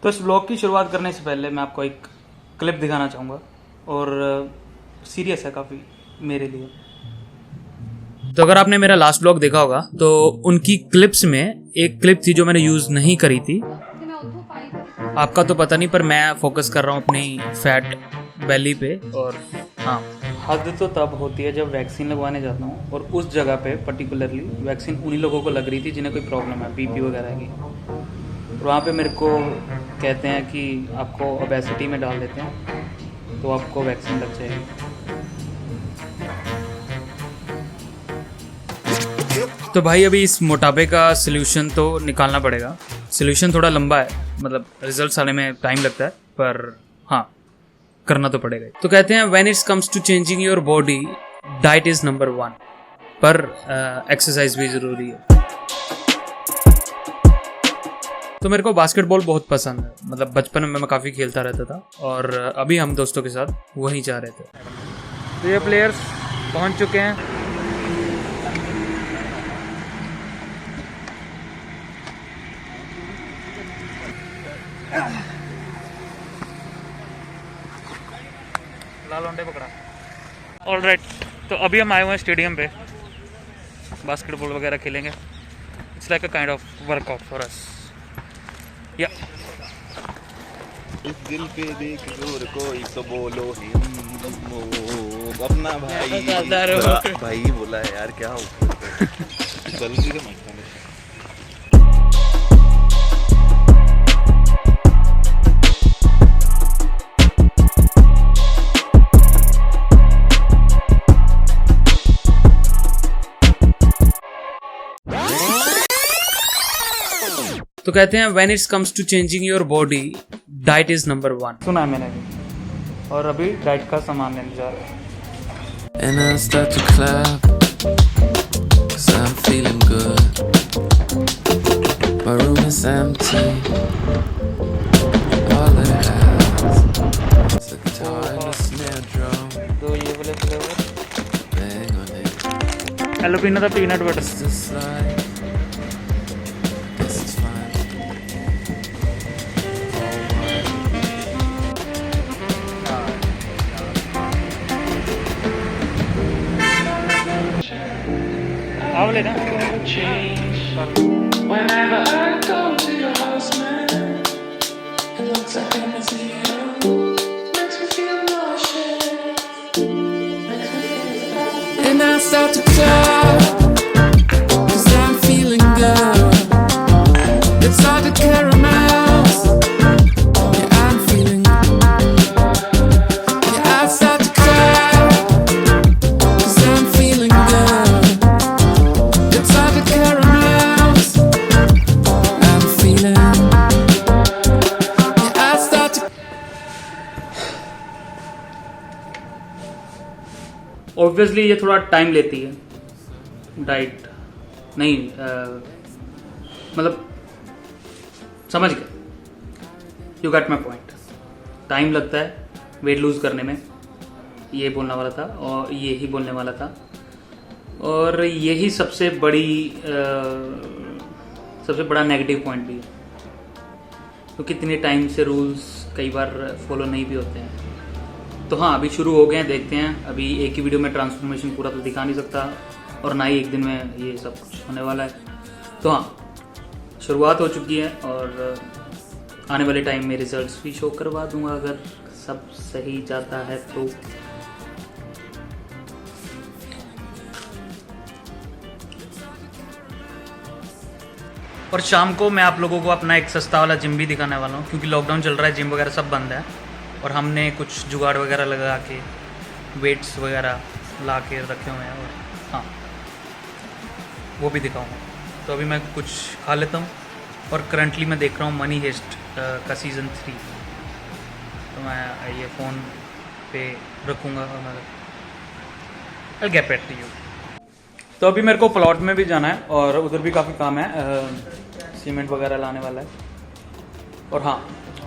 तो इस ब्लॉग की शुरुआत करने से पहले मैं आपको एक क्लिप दिखाना चाहूँगा और सीरियस है काफ़ी मेरे लिए। तो अगर आपने मेरा लास्ट ब्लॉग देखा होगा तो उनकी क्लिप्स में एक क्लिप थी जो मैंने यूज़ नहीं करी थी। आपका तो पता नहीं, पर मैं फोकस कर रहा हूँ अपनी फैट बेली पे। और हाँ, हद तो तब होती है जब वैक्सीन लगवाने जाता हूँ और उस जगह पे पर्टिकुलरली वैक्सीन उन्हीं लोगों को लग रही थी जिन्हें कोई प्रॉब्लम है बीपी वगैरह की। और वहाँ पे मेरे को कहते हैं कि आपको ओबेसिटी में डाल देते हैं तो आपको वैक्सीन लग जाएगी। तो भाई अभी इस मोटापे का सलूशन तो निकालना पड़ेगा। सलूशन थोड़ा लंबा है, मतलब रिजल्ट्स आने में टाइम लगता है, पर हाँ करना तो पड़ेगा। तो कहते हैं when it's comes to changing your body diet is number 1, पर एक्सरसाइज भी ज़रूरी है। तो मेरे को बास्केटबॉल बहुत पसंद है, मतलब बचपन में मैं काफ़ी खेलता रहता था और अभी हम दोस्तों के साथ वहीं जा रहे थे। तो ये प्लेयर्स पहुंच चुके हैं। लाल ओंडे पकड़ा। ऑलराइट, तो अभी हम आए हुए हैं स्टेडियम पे, बास्केटबॉल वगैरह खेलेंगे। It's like a kind of workout for us. या इस दिल पे देख जोर कोई तो बोलो हिम्मो अपना भाई भाई बोला है यार, क्या हो गलती से मत करना। तो कहते हैं when it's comes to changing your body diet is number 1। सुना है मैंने भी, और अभी डाइट का सामान लेने जा रहे हैं। And I start to clap, 'cause I'm feeling good. My room is empty, all it has is a guitar and a snare drum. दो ये वाले फ्लेवर, Bang on it, एलोपीना दा peanut butter. it's just like, guess it's fine. आओ लेना। Whenever I go to your house, man, it looks like a museum. Makes me feel nauseous. Makes me feel. And I start to clap, 'cause I'm feeling good. It's hard to caramels. Yeah, I'm feeling. Yeah, I start to clap, 'cause I'm feeling good. It's hard to caramels. I'm feeling. Yeah, I start to. Obviously ये थोड़ा time लेती है diet, नहीं मतलब समझ गए, you get my point. Time लगता है वेट लूज करने में, ये बोलने वाला था और यही बोलने वाला था। और यही सबसे बड़ा नेगेटिव पॉइंट भी है, तो कितने टाइम से रूल्स कई बार फॉलो नहीं भी होते हैं। तो हाँ, अभी शुरू हो गए हैं, देखते हैं। अभी एक ही वीडियो में ट्रांसफॉर्मेशन पूरा तो दिखा नहीं सकता और ना ही एक दिन में ये सब कुछ होने वाला है। तो हाँ, शुरुआत हो चुकी है और आने वाले टाइम में रिजल्ट्स भी शो करवा दूंगा अगर सब सही जाता है तो। और शाम को मैं आप लोगों को अपना एक सस्ता वाला जिम भी दिखाने वाला हूँ, क्योंकि लॉकडाउन चल रहा है, जिम वगैरह सब बंद है और हमने कुछ जुगाड़ वगैरह लगा के वेट्स वगैरह ला के रखे हुए हैं। और हाँ, वो भी दिखाऊंगा। तो अभी मैं कुछ खा लेता हूँ और करंटली मैं देख रहा हूँ मनी हेस्ट का सीज़न 3। तो मैं ये फ़ोन पे रखूँगा और मैं I'll get back to you। तो अभी मेरे को प्लॉट में भी जाना है और उधर भी काफ़ी काम है, सीमेंट वगैरह लाने वाला है। और हाँ,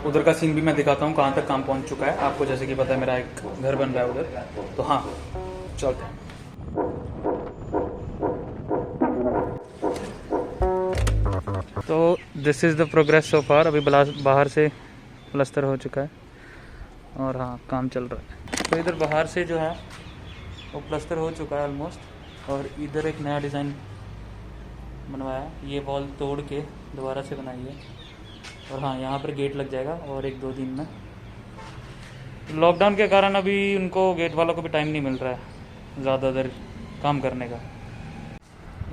उधर का सीन भी मैं दिखाता हूँ कहाँ तक काम पहुँच चुका है आपको। जैसे कि पता है मेरा एक घर बन रहा है उधर, तो हाँ चलते हैं। तो तो this is the progress so far. अभी बाहर से प्लास्टर हो चुका है और हाँ काम चल रहा है। तो इधर बाहर से जो है वो प्लास्टर हो चुका है ऑलमोस्ट, और इधर एक नया डिज़ाइन बनवाया। ये वॉल तोड़ के दोबारा से बनाई है, और हाँ यहाँ पर गेट लग जाएगा और 1-2 दिन में। लॉकडाउन के कारण अभी उनको गेट वालों को भी टाइम नहीं मिल रहा है ज़्यादा देर काम करने का।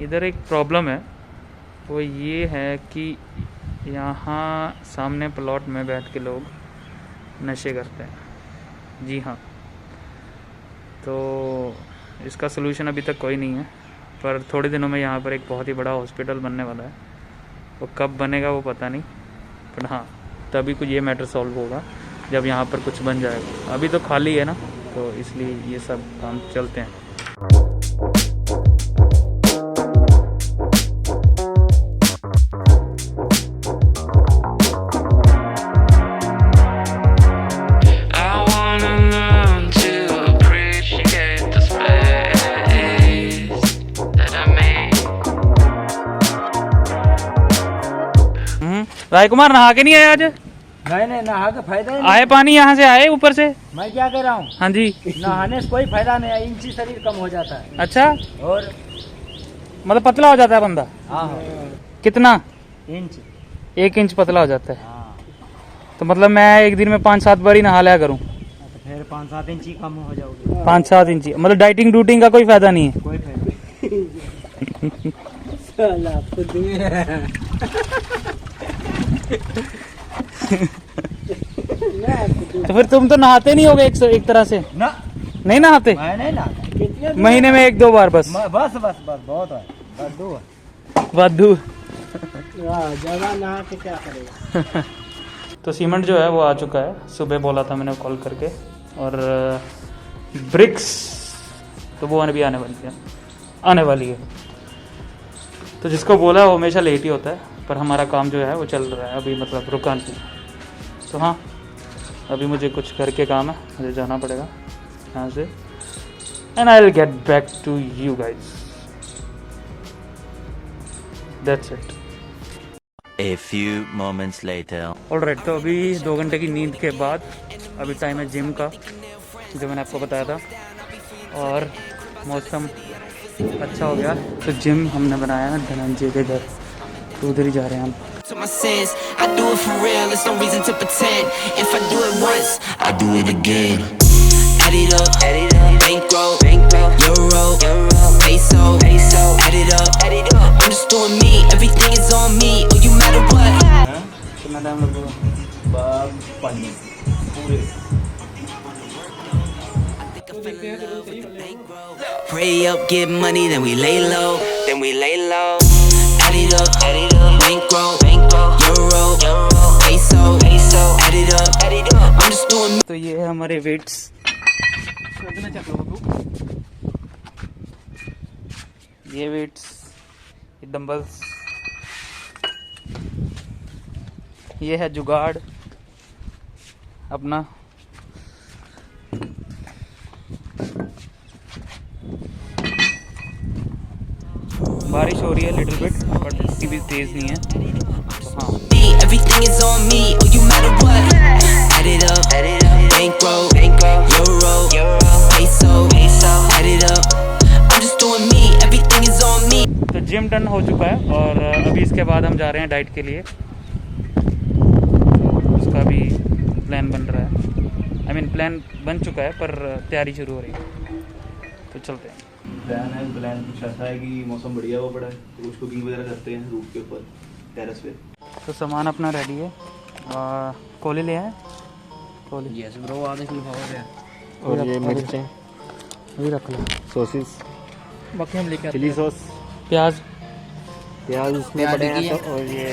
इधर एक प्रॉब्लम है, वो ये है कि यहाँ सामने प्लॉट में बैठ के लोग नशे करते हैं। जी हाँ, तो इसका सलूशन अभी तक कोई नहीं है, पर थोड़े दिनों में यहाँ पर एक बहुत ही बड़ा हॉस्पिटल बनने वाला है। वो कब बनेगा वो पता नहीं, पर हाँ तभी कुछ ये मैटर सॉल्व होगा जब यहाँ पर कुछ बन जाएगा। अभी तो खाली है ना, तो इसलिए ये सब काम चलते हैं। राय कुमार नहा के नहीं आए आज? नहीं नहा का फायदा ही आए पानी यहाँ से आए ऊपर से? मैं क्या कह रहा हूँ, हाँ जी। नहाने से कोई फायदा नहीं है, इंची शरीर कम हो जाता है। अच्छा, और मतलब पतला हो जाता है बंदा? हाँ कितना? इंच। 1 इंच पतला हो जाता है। हाँ तो मतलब मैं एक दिन में 5-7 बार ही नहा लिया करूँ? तो फिर 5-7 इंची कम हो जाओगे। 5-7 इंची मतलब डाइटिंग डूटिंग का कोई फायदा नहीं है? कोई तो फिर तुम तो नहाते नहीं होगे एक तरह से? ना, नहीं नहाते? मैं नहीं नहाता। महीने में 1-2 बार बस? बस बहुत है, बस 2 है। वाधू। ज्यादा नहा के क्या करेगा। तो सीमेंट जो है वो आ चुका है, सुबह बोला था मैंने कॉल करके। और ब्रिक्स तो वो भी आने वाली है। तो जिसको बोला वो हमेशा लेट ही होता है, पर हमारा काम जो है वो चल रहा है अभी, मतलब रुका नहीं। तो हाँ अभी मुझे कुछ घर के काम है, मुझे जाना पड़ेगा यहाँ से, and I will get back to you guys. That's it. A few moments later. Alright, तो अभी 2 घंटे की नींद के बाद अभी टाइम है जिम का, जो मैंने आपको बताया था। और मौसम अच्छा हो गया, तो जिम हमने बनाया है धनंजय के घर, तो उधर ही जा रहे हैं हम। To my sins, I do it for real, there's no reason to pretend. If I do it once, I do it again. Add it up, bankroll, euro, peso, add it up, I'm just doing me, everything is on me, oh you matter what. कितना time लगेगा? 5 minute पूरे। Pray up, get money, then we lay low, add it up, bankroll, euro, peso, add it up, I'm just doing me. तो ये है हमारे weights. ये weights, ये dumbbells, ये है जुगाड़ अपना। बारिश हो रही है लिटिल बिट, बट इतनी भी तेज नहीं है। तो हाँ Everything is on me, oh you matter what. Add it up, bankroll, euro, peso, add it up. I'm just doing me, everything is on me. तो जिम डन हो चुका है, और अभी इसके बाद हम जा रहे हैं डाइट के लिए। उसका भी प्लान बन रहा है, प्लान बन चुका है, पर तैयारी शुरू हो रही है। तो चलते हैं। प्लान कुछ ऐसा है कि मौसम बढ़िया हुआ पड़ा है, तो कुछ कुकिंग वगैरह करते हैं रूफ के ऊपर, टेरेस पे। तो सामान अपना रेडी है। कोले ले आए? कोले यस ब्रो, आधे किलो पावर है। और ये मिर्चें अभी रख लो, सॉसेस, बाकी हम लेकर चिली सॉस, प्याज उसमें पड़े हैं। तो और ये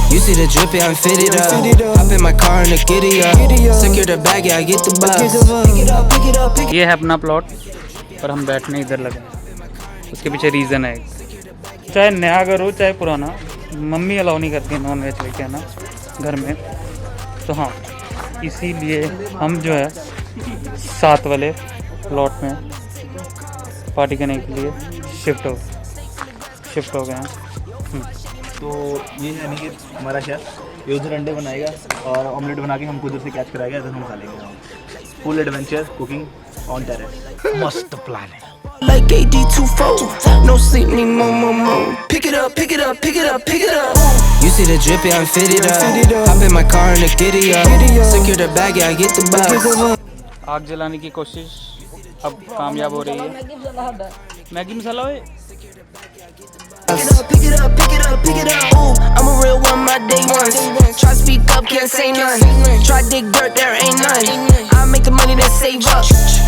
You see the drip, yeah, I'm fitted up. Hop in my car and the giddy up. Secure the bag, yeah, I get the bus. ये है अपना प्लॉट, पर हम बैठने इधर लगे हैं। उसके पीछे रीज़न है एक। चाहे नया घर हो चाहे पुराना, मम्मी अलाउ नहीं करती नॉन वेज लेके आना घर में। तो हाँ इसीलिए हम जो है 7 वाले प्लॉट में पार्टी करने के लिए शिफ्ट हो गए हैं। तो ये है नहीं कि हमारा शेफ ये उधर अंडे बनाएगा और ऑमलेट बना के हमको उधर से कैच कराएगा, इधर हम खा लेंगे। Full adventure cooking on terrace, मस्त प्लान है। Like AD24, no sleep, need more. Pick it up, pick it up, pick it up, pick it up. You see the drippy, I'm fitted up. Hop in my car and the giddy up. Secure the bag, yeah, I get the bus. आग जलाने की कोशिश अब कामयाब हो रही है। Maggi मसाला है। Pick it up, pick it up, pick it up, pick it up. Ooh, I'm a real one, my day ones. Try to speak up, can't say none. Try to dig dirt, there ain't none. I make the money that save up.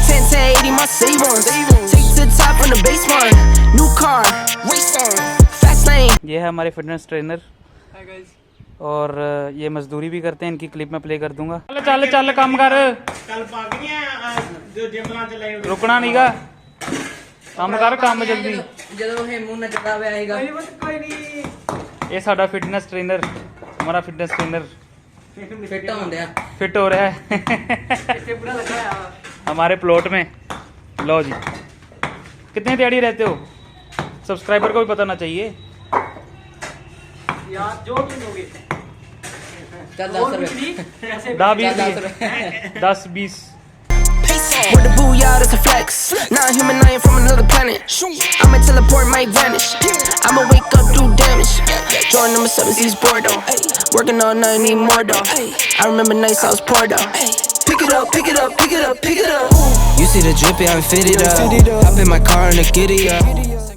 10 to 80, my save ones. Take to the top from the base one. New car, race on, fast lane. ये है हमारे fitness trainer और ये मजदूरी भी करते हैं, इनकी क्लिप में प्ले कर दूंगा। चल चल चल काम कर, कल पागनिया जो जिमला चले रुकना नहीं का, ਕੰਮ ਕਰ ਕੰਮ ਜਲਦੀ। ਜਦੋਂ ਹੇਮੂ ਨੱਚਦਾ ਪਿਆ ਆਏਗਾ ਕੋਈ ਨਹੀਂ ये साडा फिटनेस ट्रेनर, हमारा फिटनेस ट्रेनर ਫਿੱਟ ਹੁੰਦੇ ਆ फिट हो रहा है ਇੱਥੇ ਪੂਰਾ ਲੱਗਾ ਹੋਇਆ ਵਾ हमारे प्लॉट में। लो जी, कितने दिहाड़ी रहते हो? सब्सक्राइबर को भी पता ना चाहिए। यार जो भी लोगे ਚੱਲ 10 ਰੁਪਏ 10 20 With the booyah, that's a flex. Not human, I am from another planet. I'ma teleport, might vanish. I'ma wake up, do damage. Join number 7, East Bordeaux. Working all night, need more though. I remember nights I was poor though. Pick it up, pick it up, pick it up, pick it up. You see the drippy, I'm fitted up. Hop in my car and the giddy up.